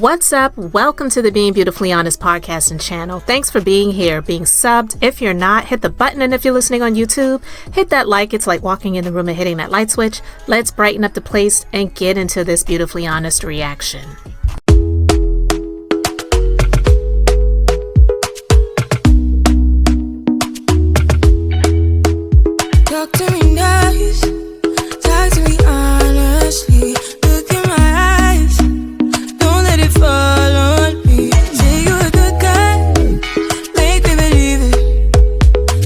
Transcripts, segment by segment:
What's up? Welcome to the Being Beautifully Honest podcast and channel. Thanks for being here, being subbed. If you're not, hit the button, and if you're listening on YouTube, hit that like. It's like walking in the room and hitting that light switch. Let's brighten up the place and get into this beautifully honest reaction. Talk to me nice, talk to me honestly. Look in my eyes, don't let it fall on me. Say you're a good guy, make me believe it.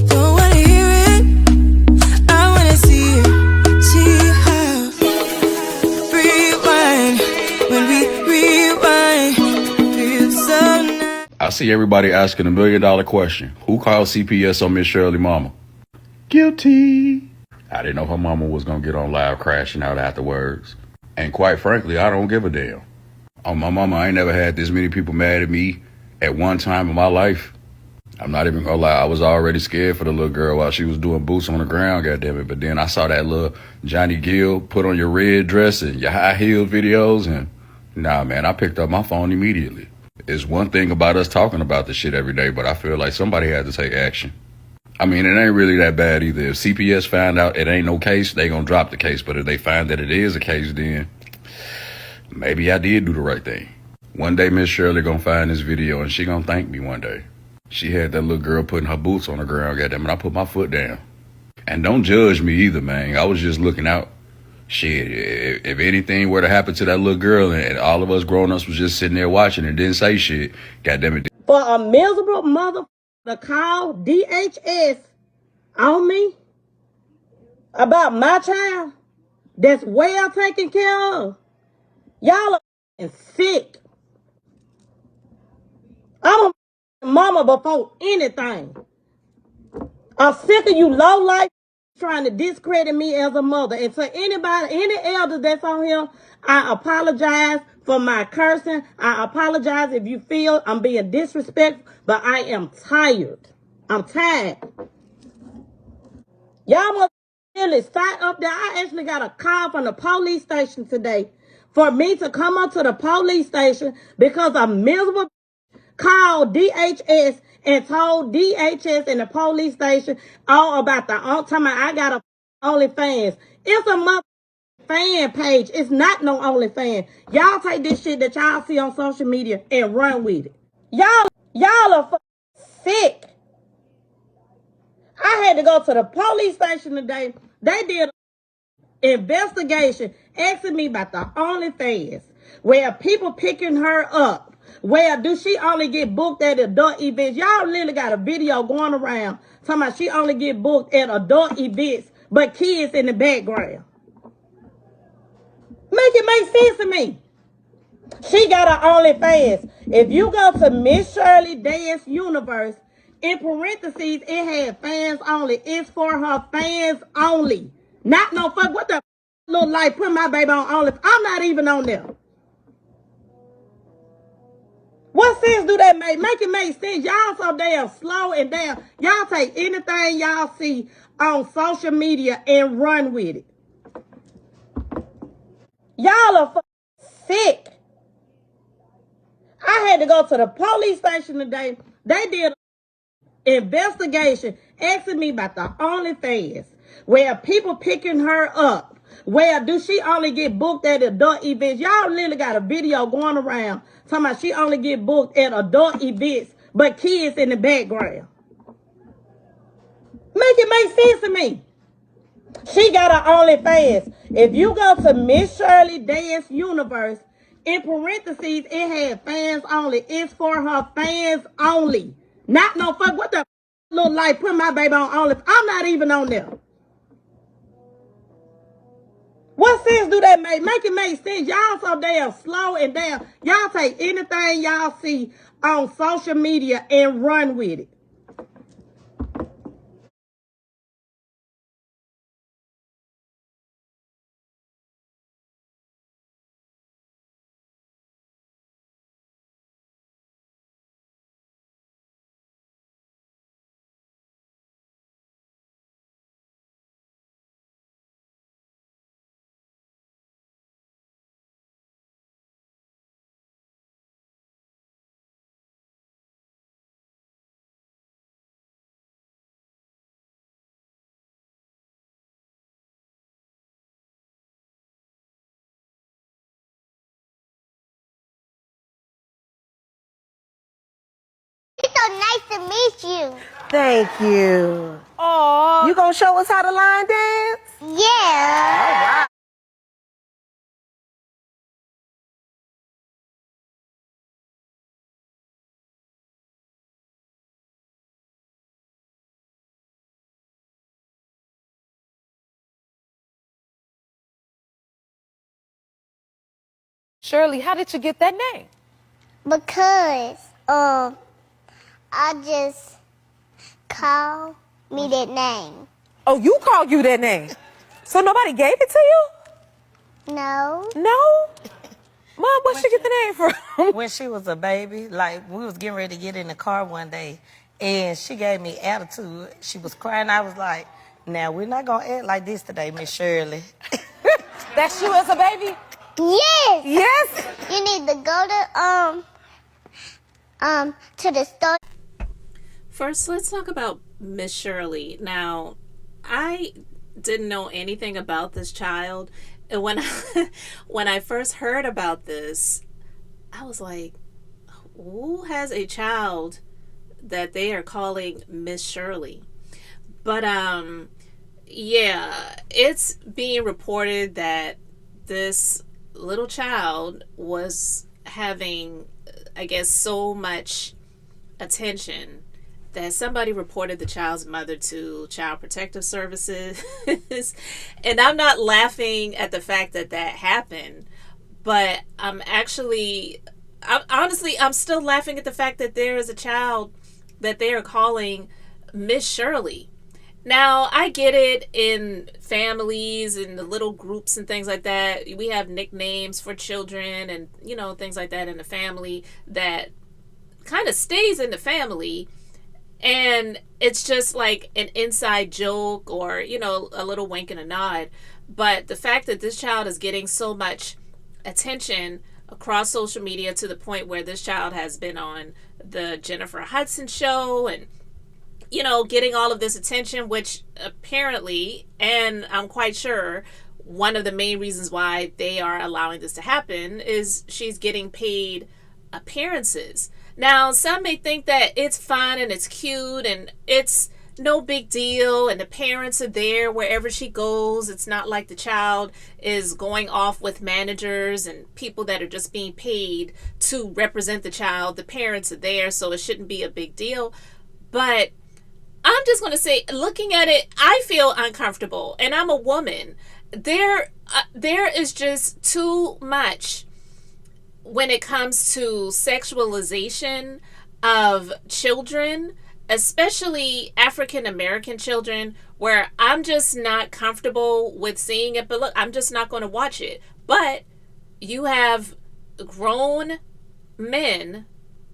Don't wanna hear it, I wanna see it. See how rewind, when we rewind, feels so nice. I see everybody asking $1 million question. Who called CPS on Miss Shirley mama? Guilty. I didn't know her mama was going to get on live crashing out afterwards. And quite frankly, I don't give a damn. On my mama, I ain't never had this many people mad at me at one time in my life. I'm not even going to lie. I was already scared for the little girl while she was doing boots on the ground, goddammit. But then I saw that little Johnny Gill put on your red dress and your high heel videos. And nah, man, I picked up my phone immediately. It's one thing about us talking about this shit every day, but I feel like somebody had to take action. I mean, it ain't really that bad either. If CPS find out it ain't no case, they gonna drop the case. But if they find that it is a case, then maybe I did do the right thing. One day, Miss Shirley gonna find this video and she gonna thank me one day. She had that little girl putting her boots on the ground, goddamn it, I put my foot down. And don't judge me either, man. I was just looking out. Shit, if anything were to happen to that little girl and all of us grown-ups was just sitting there watching and didn't say shit, goddamn it. For a miserable mother to call DHS on me about my child that's well taken care of, y'all are sick. I'm a mama before anything. I'm sick of you low life trying to discredit me as a mother. And to anybody, any elder that's on here, I apologize for my cursing. I apologize if you feel I'm being disrespectful, but I am tired. I'm tired. Y'all must really start up there. I actually got a call from the police station today for me to come up to the police station because a miserable called DHS and told DHS and the police station all about the time I got a OnlyFans. It's a mother fan page. It's not no OnlyFans. Y'all take this shit that y'all see on social media and run with it. Y'all are sick. I had to go to the police station today. They did an investigation asking me about the OnlyFans, where people picking her up. Where do she only get booked at adult events? Y'all literally got a video going around talking about she only get booked at adult events, but kids in the background. Make it make sense to me. She got her OnlyFans. If you go to Miss Shirley Dance Universe, in parentheses, it had fans only. It's for her fans only. Not no fuck. What the look like? Put my baby on only. I'm not even on there. What sense do that make? Make it make sense. Y'all so damn slow and damn. Y'all take anything y'all see on social media and run with it. Y'all are sick. I had to go to the police station today. They did an investigation asking me about the OnlyFans, where people picking her up. Where do she only get booked at adult events? Y'all literally got a video going around talking about she only get booked at adult events, but kids in the background. Make it make sense to me. She got her OnlyFans. If you go to Miss Shirley Dance Universe, in parentheses, it had fans only. It's for her fans only. Not no fuck. What the look like? Put my baby on only. I'm not even on there. What sense do that make? Make it make sense. Y'all so damn slow and damn. Y'all take anything y'all see on social media and run with it. to meet you. Thank you. Oh, you gonna show us how to line dance? Yeah. Shirley, how did you get that name? Because I just call me that name. Oh, you called you that name. So nobody gave it to you? No. No? Mom, where'd she get the name from? When she was a baby, like we was getting ready to get in the car one day, and she gave me attitude. She was crying. I was like, "Now we're not gonna act like this today, Miss Shirley." That's you as a baby? Yes. Yes. You need to go to the store. First, let's talk about Miss Shirley. Now, I didn't know anything about this child. And when I first heard about this, I was like, who has a child that they are calling Miss Shirley? But yeah, it's being reported that this little child was having, I guess, so much attention that somebody reported the child's mother to Child Protective Services. And I'm not laughing at the fact that that happened, but honestly, I'm still laughing at the fact that there is a child that they are calling Miss Shirley. Now, I get it in families and the little groups and things like that. We have nicknames for children and, things like that in the family that kind of stays in the family. And it's just like an inside joke or, a little wink and a nod. But the fact that this child is getting so much attention across social media to the point where this child has been on the Jennifer Hudson show and, getting all of this attention, which apparently, and I'm quite sure, one of the main reasons why they are allowing this to happen is she's getting paid appearances. Now, some may think that it's fun and it's cute and it's no big deal and the parents are there wherever she goes. It's not like the child is going off with managers and people that are just being paid to represent the child. The parents are there, so it shouldn't be a big deal. But I'm just going to say, looking at it, I feel uncomfortable, and I'm a woman. There is just too much when it comes to sexualization of children, especially African American children, where I'm just not comfortable with seeing it. But look, I'm just not going to watch it. But you have grown men,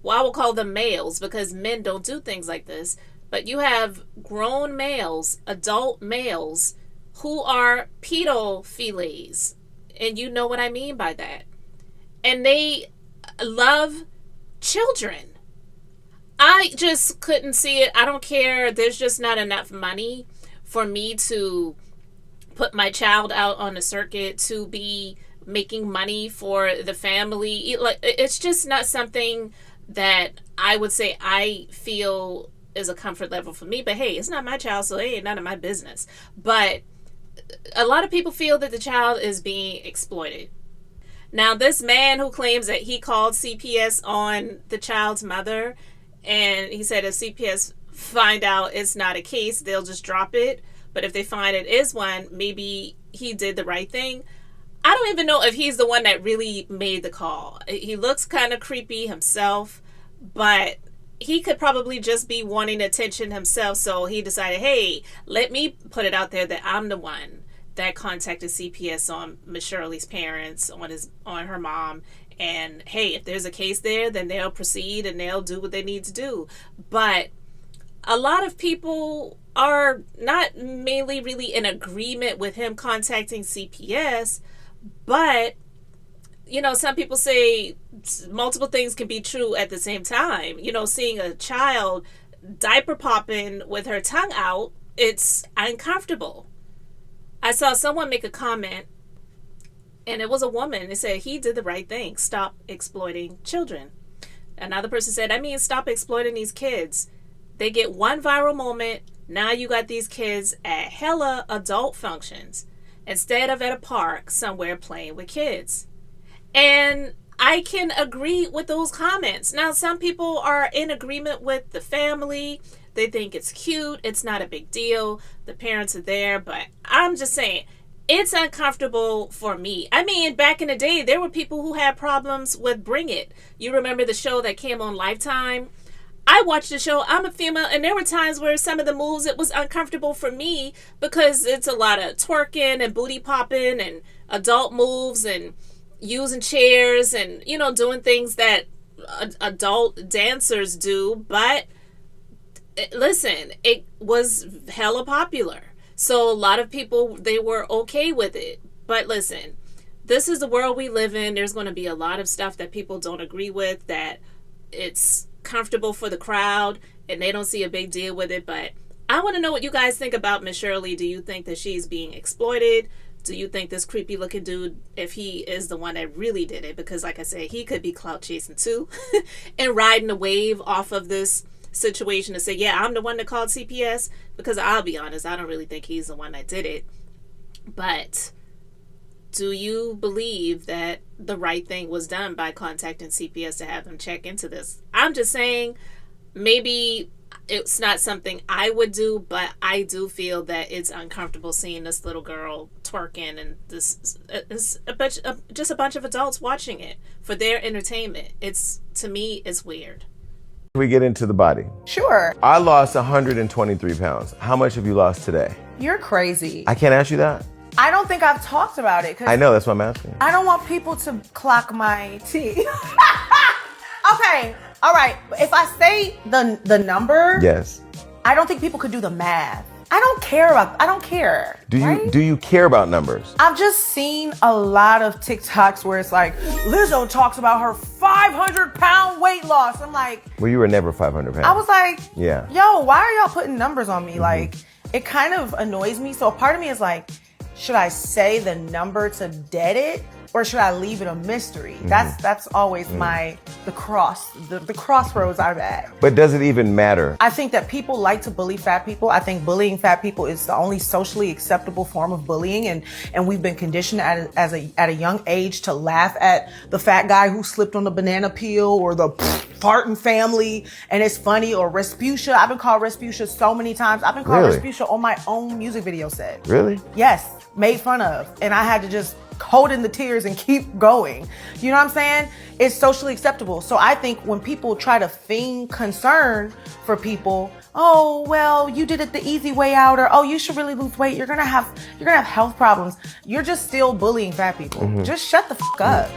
well, I will call them males because men don't do things like this. But you have grown males, adult males, who are pedophiles. And you know what I mean by that. And they love children. I just couldn't see it. I don't care. There's just not enough money for me to put my child out on the circuit to be making money for the family. It's just not something that I would say I feel is a comfort level for me. But hey, it's not my child, so it ain't none of my business. But a lot of people feel that the child is being exploited. Now, this man who claims that he called CPS on the child's mother, and he said if CPS find out it's not a case, they'll just drop it. But if they find it is one, maybe he did the right thing. I don't even know if he's the one that really made the call. He looks kind of creepy himself, but he could probably just be wanting attention himself. So he decided, hey, let me put it out there that I'm the one that contacted CPS on Miss Shirley's parents, on her mom. And hey, if there's a case there, then they'll proceed and they'll do what they need to do. But a lot of people are not mainly really in agreement with him contacting CPS, but some people say multiple things can be true at the same time. Seeing a child diaper popping with her tongue out, it's uncomfortable. I saw someone make a comment, and it was a woman. It said, he did the right thing. Stop exploiting children. Another person said, stop exploiting these kids. They get one viral moment. Now you got these kids at hella adult functions instead of at a park somewhere playing with kids. And I can agree with those comments. Now, some people are in agreement with the family. They think it's cute. It's not a big deal. The parents are there. But I'm just saying, it's uncomfortable for me. I mean, back in the day, there were people who had problems with Bring It. You remember the show that came on Lifetime? I watched the show. I'm a female, and there were times where some of the moves, it was uncomfortable for me because it's a lot of twerking and booty popping and adult moves and using chairs and, you know, doing things that adult dancers do. But listen, it was hella popular. So a lot of people, they were okay with it. But listen, this is the world we live in. There's going to be a lot of stuff that people don't agree with, that it's comfortable for the crowd and they don't see a big deal with it. But I want to know what you guys think about Miss Shirley. Do you think that she's being exploited? Do you think this creepy looking dude, if he is the one that really did it, because like I said, he could be clout chasing too and riding a wave off of this situation to say, yeah, I'm the one that called CPS? Because I'll be honest, I don't really think he's the one that did it. But do you believe that the right thing was done by contacting CPS to have them check into this? I'm just saying, maybe it's not something I would do, but I do feel that it's uncomfortable seeing this little girl twerking and this is just a bunch of adults watching it for their entertainment. It's, to me, it's weird. We get into the body. Sure. I lost 123 pounds. How much have you lost today? You're crazy. I can't ask you that. I don't think I've talked about it. I know, that's what I'm asking. I don't want people to clock my tea. Okay, all right. If I say the number, yes, I don't think people could do the math. I don't care. Do you care about numbers? I've just seen a lot of TikToks where it's like, Lizzo talks about her 500-pound weight loss. I'm like, well, you were never 500 pounds. I was like, yeah. Yo, why are y'all putting numbers on me? Like, it kind of annoys me. So a part of me is like, should I say the number to dead it, or should I leave it a mystery? That's always the crossroads I'm at. But does it even matter? I think that people like to bully fat people. I think bullying fat people is the only socially acceptable form of bullying, and we've been conditioned at a young age to laugh at the fat guy who slipped on the banana peel, or the farting family, and it's funny, or Respucia. I've been called Respucia so many times. I've been called Respucia on my own music video set. Really? Yes, made fun of, and I had to just hold in the tears and keep going. You know what I'm saying? It's socially acceptable. So I think when people try to feign concern for people, oh, well, you did it the easy way out, or oh, you should really lose weight, you're gonna have health problems, you're just still bullying fat people. Just shut the fuck up.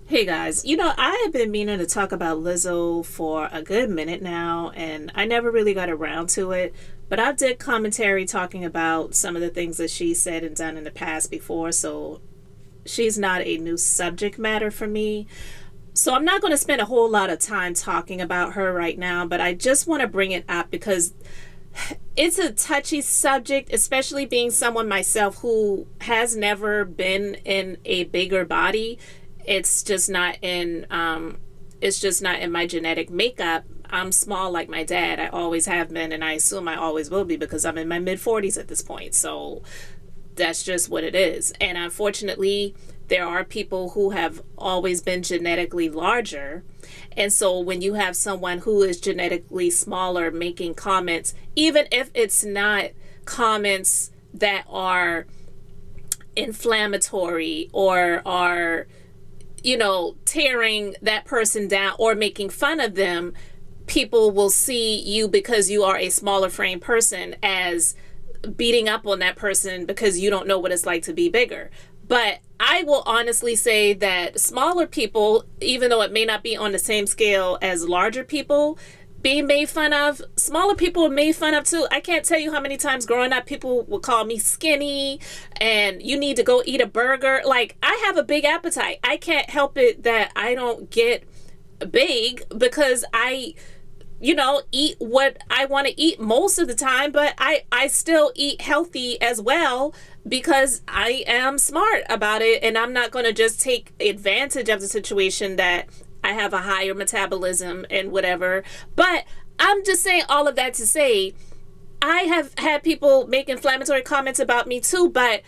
Hey guys, you know, I have been meaning to talk about Lizzo for a good minute now, and I never really got around to it, but I did commentary talking about some of the things that she said and done in the past before, so she's not a new subject matter for me. So I'm not going to spend a whole lot of time talking about her right now, but I just want to bring it up because it's a touchy subject, especially being someone myself who has never been in a bigger body. It's just not in my genetic makeup. I'm small like my dad. I always have been, and I assume I always will be because I'm in my mid-40s at this point. So that's just what it is. And unfortunately, there are people who have always been genetically larger. And so when you have someone who is genetically smaller making comments, even if it's not comments that are inflammatory or are, you know, tearing that person down or making fun of them, people will see you, because you are a smaller frame person, as beating up on that person because you don't know what it's like to be bigger. But I will honestly say that smaller people, even though it may not be on the same scale as larger people, being made fun of, smaller people are made fun of too. I can't tell you how many times growing up people would call me skinny and you need to go eat a burger. Like, I have a big appetite. I can't help it that I don't get big because eat what I want to eat most of the time, but I still eat healthy as well because I am smart about it, and I'm not going to just take advantage of the situation that I have a higher metabolism and whatever. But I'm just saying all of that to say I have had people make inflammatory comments about me too, but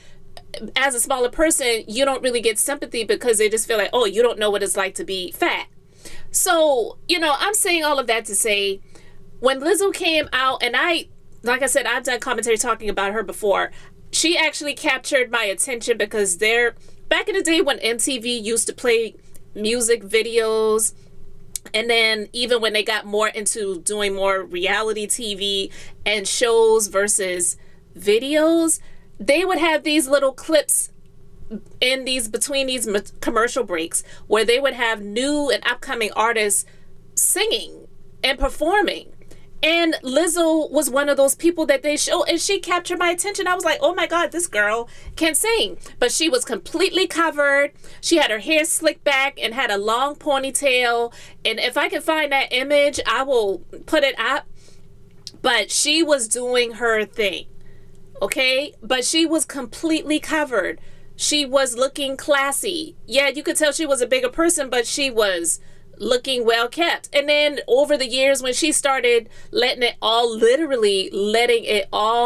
as a smaller person, you don't really get sympathy because they just feel like, oh, you don't know what it's like to be fat. So, I'm saying all of that to say, when Lizzo came out, and like I said, I've done commentary talking about her before. She actually captured my attention because back in the day when MTV used to play music videos, and then even when they got more into doing more reality TV and shows versus videos, they would have these little clips between these commercial breaks where they would have new and upcoming artists singing and performing. And Lizzo was one of those people that they show, and she captured my attention. I was like, oh my God, this girl can sing. But she was completely covered. She had her hair slicked back and had a long ponytail. And if I can find that image, I will put it up. But she was doing her thing. Okay? But she was completely covered. She was looking classy. Yeah, you could tell she was a bigger person, but she was looking well kept. And then over the years, when she started letting it all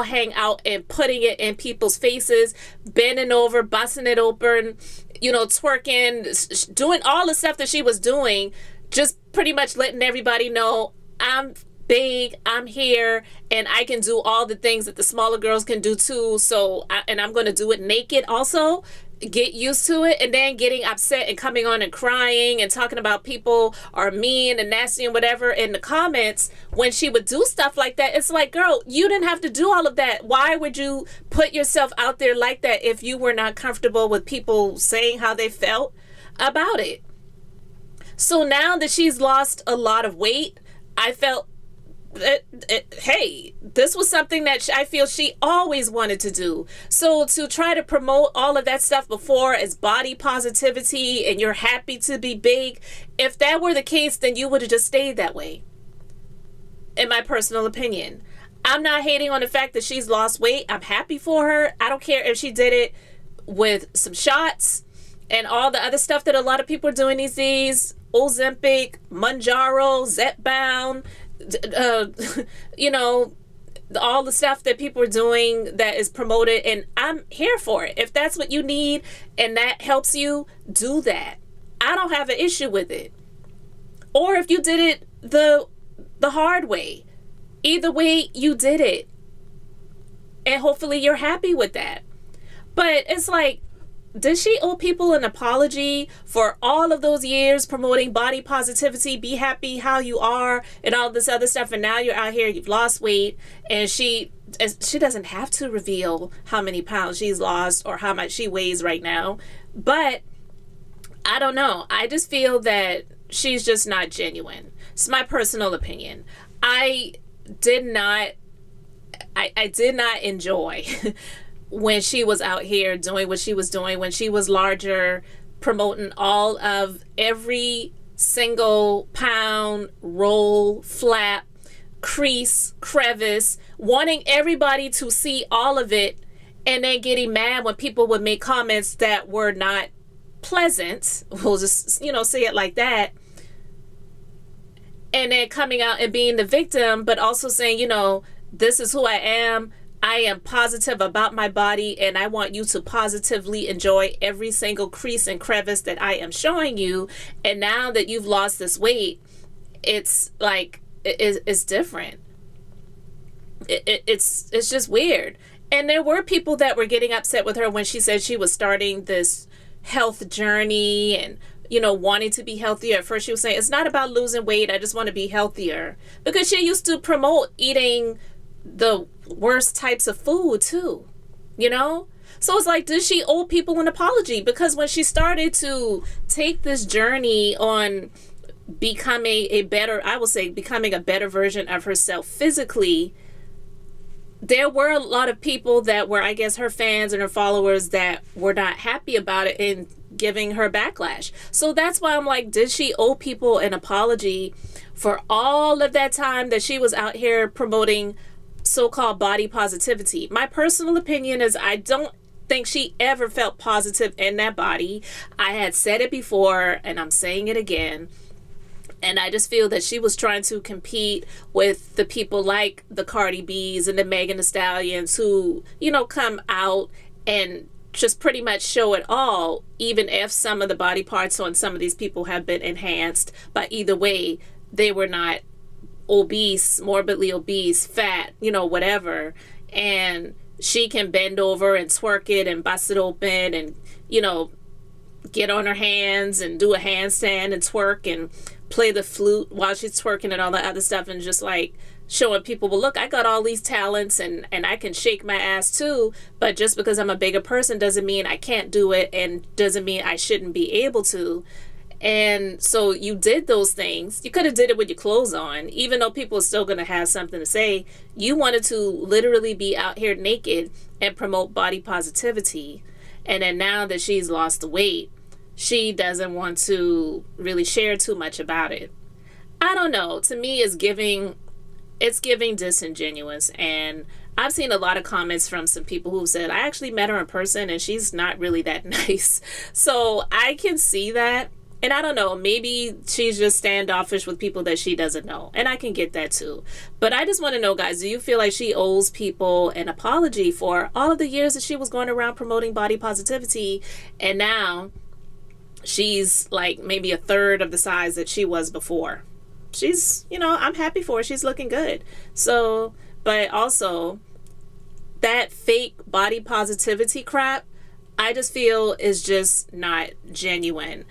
hang out and putting it in people's faces, bending over, busting it open, twerking, doing all the stuff that she was doing, just pretty much letting everybody know, I'm big, I'm here, and I can do all the things that the smaller girls can do too. And I'm going to do it naked also. Get used to it. And then getting upset and coming on and crying and talking about people are mean and nasty and whatever in the comments when she would do stuff like that. It's like, girl, you didn't have to do all of that. Why would you put yourself out there like that if you were not comfortable with people saying how they felt about it? So now that she's lost a lot of weight, I felt hey, this was something that I feel she always wanted to do. So to try to promote all of that stuff before as body positivity and you're happy to be big, if that were the case, then you would have just stayed that way. In my personal opinion, I'm not hating on the fact that she's lost weight. I'm happy for her. I don't care if she did it with some shots and all the other stuff that a lot of people are doing these days. Ozempic, Mounjaro, Zepbound, all the stuff that people are doing that is promoted, and I'm here for it. If that's what you need and that helps you, do that. I don't have an issue with it. Or if you did it the hard way, either way you did it, and hopefully you're happy with that. But it's like, does she owe people an apology for all of those years promoting body positivity, be happy how you are, and all this other stuff, and now you're out here, you've lost weight, and she doesn't have to reveal how many pounds she's lost or how much she weighs right now. But I don't know. I just feel that she's just not genuine. It's my personal opinion. I did not enjoy when she was out here doing what she was doing, when she was larger, promoting all of every single pound, roll, flap, crease, crevice, wanting everybody to see all of it, and then getting mad when people would make comments that were not pleasant. We'll just, say it like that. And then coming out and being the victim, but also saying, this is who I am. I am positive about my body, and I want you to positively enjoy every single crease and crevice that I am showing you. And now that you've lost this weight, it's like, it's different. It's just weird. And there were people that were getting upset with her when she said she was starting this health journey and, wanting to be healthier. At first she was saying, it's not about losing weight. I just want to be healthier. Because she used to promote eating the worst types of food too, So it's like, does she owe people an apology? Because when she started to take this journey on becoming a better version of herself physically, there were a lot of people that were, I guess, her fans and her followers that were not happy about it, and giving her backlash. So that's why I'm like, did she owe people an apology for all of that time that she was out here promoting so-called body positivity? My personal opinion is I don't think she ever felt positive in that body. I had said it before and I'm saying it again. And I just feel that she was trying to compete with the people like the Cardi B's and the Megan Thee Stallions who, you know, come out and just pretty much show it all, even if some of the body parts on some of these people have been enhanced. But either way, they were not obese, morbidly obese, fat, you know, whatever. And she can bend over and twerk it and bust it open and, you know, get on her hands and do a handstand and twerk and play the flute while she's twerking and all that other stuff, and just like showing people, well, look, I got all these talents and I can shake my ass too, but just because I'm a bigger person doesn't mean I can't do it and doesn't mean I shouldn't be able to. And so you did those things. You could have did it with your clothes on, even though people are still going to have something to say. You wanted to literally be out here naked and promote body positivity. And then now that she's lost the weight, she doesn't want to really share too much about it. I don't know. To me, it's giving disingenuous. And I've seen a lot of comments from some people who said, I actually met her in person and she's not really that nice. So I can see that. And I don't know, maybe she's just standoffish with people that she doesn't know. And I can get that too. But I just want to know, guys, do you feel like she owes people an apology for all of the years that she was going around promoting body positivity, and now she's like maybe a third of the size that she was before? She's, you know, I'm happy for her. She's looking good. So, but also that fake body positivity crap, I just feel is just not genuine.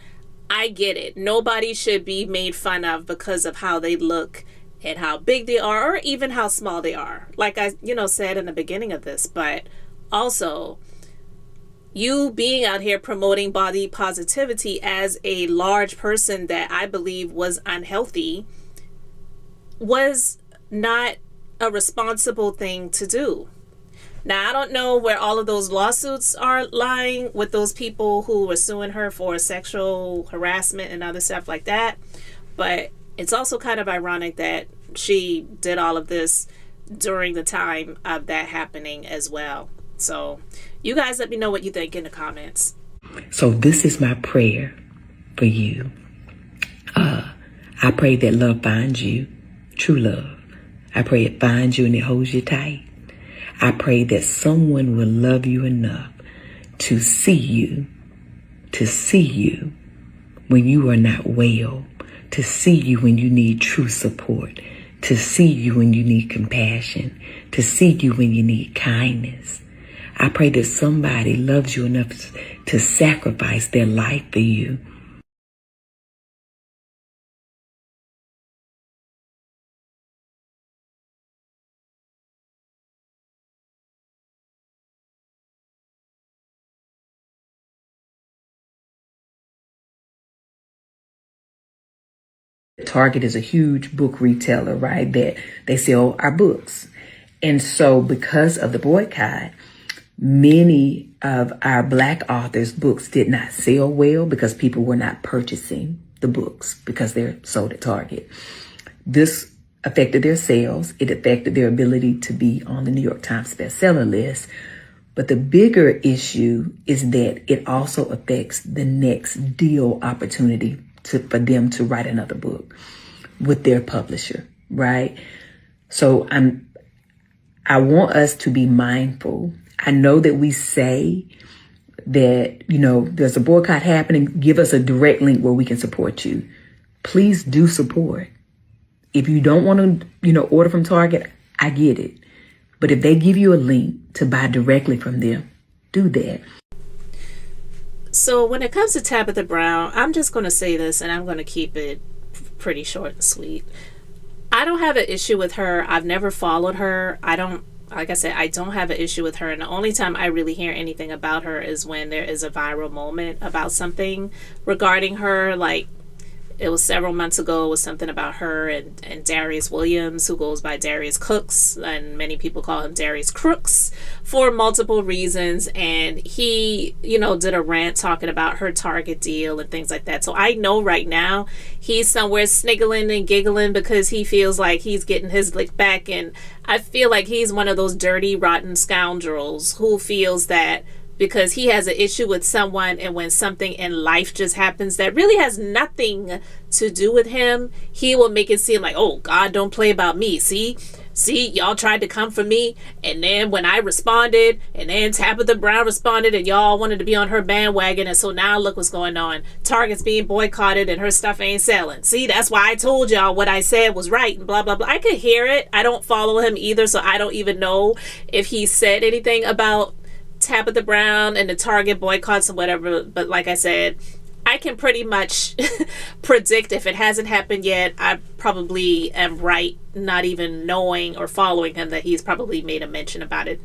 I get it. Nobody should be made fun of because of how they look and how big they are, or even how small they are, like I, you know, said in the beginning of this. But also, you being out here promoting body positivity as a large person that I believe was unhealthy was not a responsible thing to do. Now, I don't know where all of those lawsuits are lying with those people who were suing her for sexual harassment and other stuff like that. But it's also kind of ironic that she did all of this during the time of that happening as well. So you guys let me know what you think in the comments. So this is my prayer for you. I pray that love finds you, true love. I pray it finds you and it holds you tight. I pray that someone will love you enough to see you when you are not well, to see you when you need true support, to see you when you need compassion, to see you when you need kindness. I pray that somebody loves you enough to sacrifice their life for you. Target is a huge book retailer, right? That they sell our books. And so because of the boycott, many of our Black authors' books did not sell well because people were not purchasing the books because they're sold at Target. This affected their sales. It affected their ability to be on the New York Times bestseller list. But the bigger issue is that it also affects the next deal opportunity for them to write another book with their publisher, right? So I want us to be mindful. I know that we say that, you know, there's a boycott happening, give us a direct link where we can support you. Please do support. If you don't want to, you know, order from Target, I get it. But if they give you a link to buy directly from them, do that. So when it comes to Tabitha Brown, I'm just going to say this, and I'm going to keep it pretty short and sweet. I don't have an issue with her. I've never followed her. Like I said, I don't have an issue with her. And the only time I really hear anything about her is when there is a viral moment about something regarding her. Like, It was several months ago. It was something about her and Darius Williams, who goes by Darius Cooks, and many people call him Darius Crooks for multiple reasons. And he, did a rant talking about her Target deal and things like that. So I know right now he's somewhere sniggling and giggling because he feels like he's getting his lick back. And I feel like he's one of those dirty, rotten scoundrels who feels that because he has an issue with someone, and when something in life just happens that really has nothing to do with him, he will make it seem like, oh, God don't play about me. See, y'all tried to come for me, and then when I responded, and then Tabitha Brown responded, and y'all wanted to be on her bandwagon, and so now look what's going on. Target's being boycotted, and her stuff ain't selling. See, that's why I told y'all what I said was right, and blah, blah, blah. I could hear it. I don't follow him either, so I don't even know if he said anything about Tabitha Brown and the Target boycotts or whatever, but like I said, I can pretty much predict if it hasn't happened yet, I probably am right, not even knowing or following him, that he's probably made a mention about it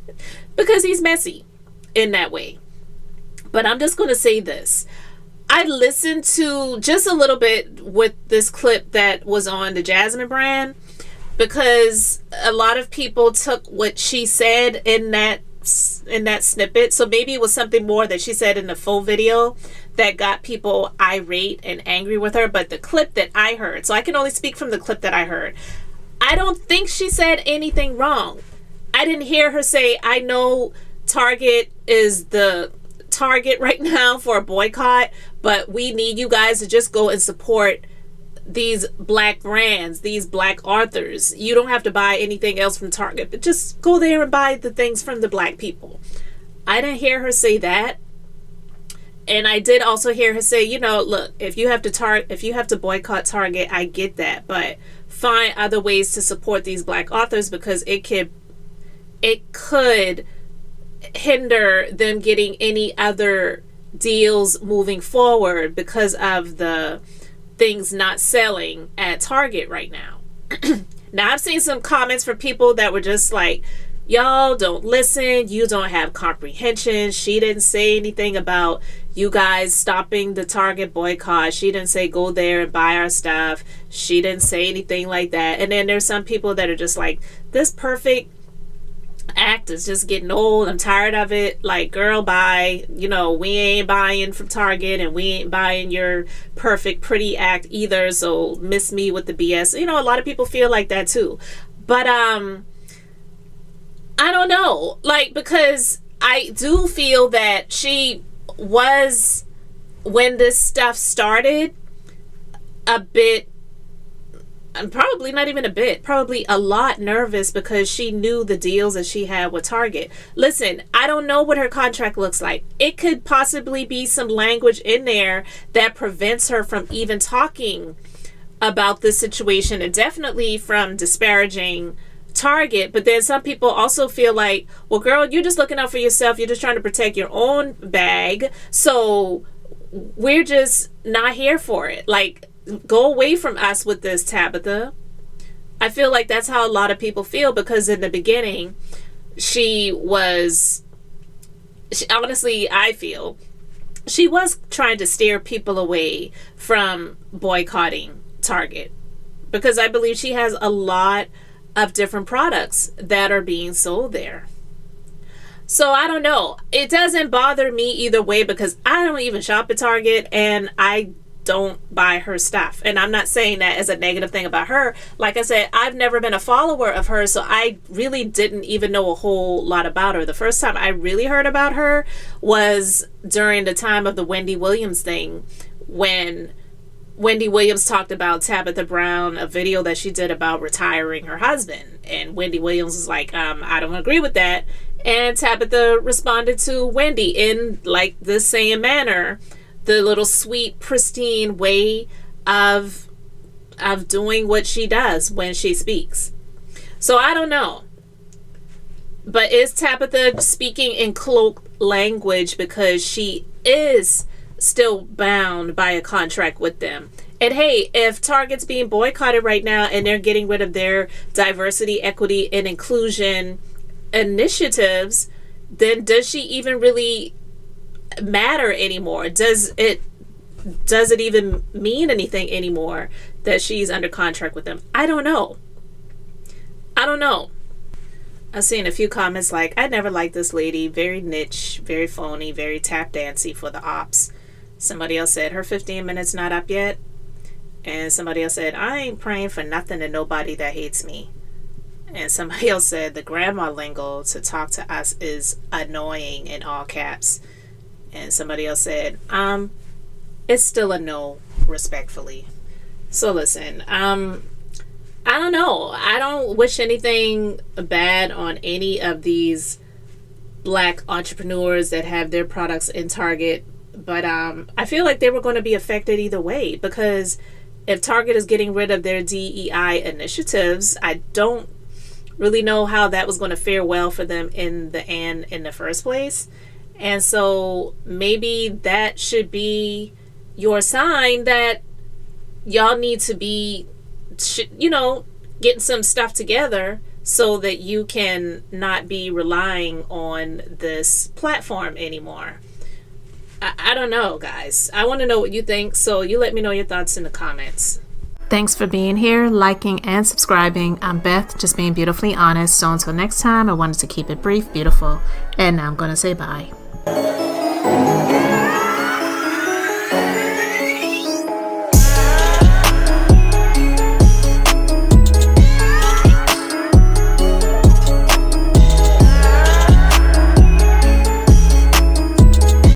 because he's messy in that way. But I'm just going to say this. I listened to just a little bit with this clip that was on the Jasmine brand because a lot of people took what she said in that snippet, so maybe it was something more that she said in the full video that got people irate and angry with her. But the clip that I heard, so I can only speak from the clip that I heard, I don't think she said anything wrong. I didn't hear her say, I know Target is the target right now for a boycott, but we need you guys to just go and support these black brands, these black authors. You don't have to buy anything else from Target, but just go there and buy the things from the black people. I didn't hear her say that. And I did also hear her say, look, if you have to boycott Target, I get that, but find other ways to support these black authors because it could hinder them getting any other deals moving forward because of the things not selling at Target right now. Now, I've seen some comments from people that were just like, y'all don't listen, you don't have comprehension. She didn't say anything about you guys stopping the Target boycott. She didn't say go there and buy our stuff. She didn't say anything like that. And then there's some people that are just like, this perfect act is just getting old. I'm tired of it. Like, girl, bye. We ain't buying from Target, and we ain't buying your perfect pretty act either, so miss me with the BS. A lot of people feel like that too. But I don't know, because I do feel that she was, when this stuff started, a bit, and probably not even a bit, probably a lot nervous because she knew the deals that she had with Target. Listen, I don't know what her contract looks like. It could possibly be some language in there that prevents her from even talking about this situation, and definitely from disparaging Target. But then some people also feel like, well, girl, you're just looking out for yourself. You're just trying to protect your own bag. So we're just not here for it. Go away from us with this, Tabitha. I feel like that's how a lot of people feel because in the beginning, honestly, I feel she was trying to steer people away from boycotting Target because I believe she has a lot of different products that are being sold there. So I don't know. It doesn't bother me either way because I don't even shop at Target and I don't buy her stuff. And I'm not saying that as a negative thing about her. Like I said, I've never been a follower of hers, so I really didn't even know a whole lot about her. The first time I really heard about her was during the time of the Wendy Williams thing, when Wendy Williams talked about Tabitha Brown, a video that she did about retiring her husband. And Wendy Williams was like, I don't agree with that. And Tabitha responded to Wendy in the same manner, the little sweet, pristine way of doing what she does when she speaks. So I don't know. But is Tabitha speaking in cloak language because she is still bound by a contract with them? And hey, if Target's being boycotted right now and they're getting rid of their diversity, equity, and inclusion initiatives, then does she even really matter anymore? Does it does it even mean anything anymore that she's under contract with them? I don't know. I've seen a few comments like, I never liked this lady, very niche, very phony, very tap dancey for the ops. Somebody else said, her 15 minutes not up yet. And somebody else said, I ain't praying for nothing and nobody that hates me. And somebody else said, the grandma lingo to talk to us is annoying, in all caps. And somebody else said, it's still a no, respectfully. So listen, I don't know. I don't wish anything bad on any of these black entrepreneurs that have their products in Target. But I feel like they were going to be affected either way, because if Target is getting rid of their DEI initiatives, I don't really know how that was going to fare well for them in the first place. And so maybe that should be your sign that y'all need to be, getting some stuff together so that you can not be relying on this platform anymore. I don't know, guys. I want to know what you think, so you let me know your thoughts in the comments. Thanks for being here, liking, and subscribing. I'm Beth, just being beautifully honest. So until next time, I wanted to keep it brief, beautiful, and now I'm going to say bye.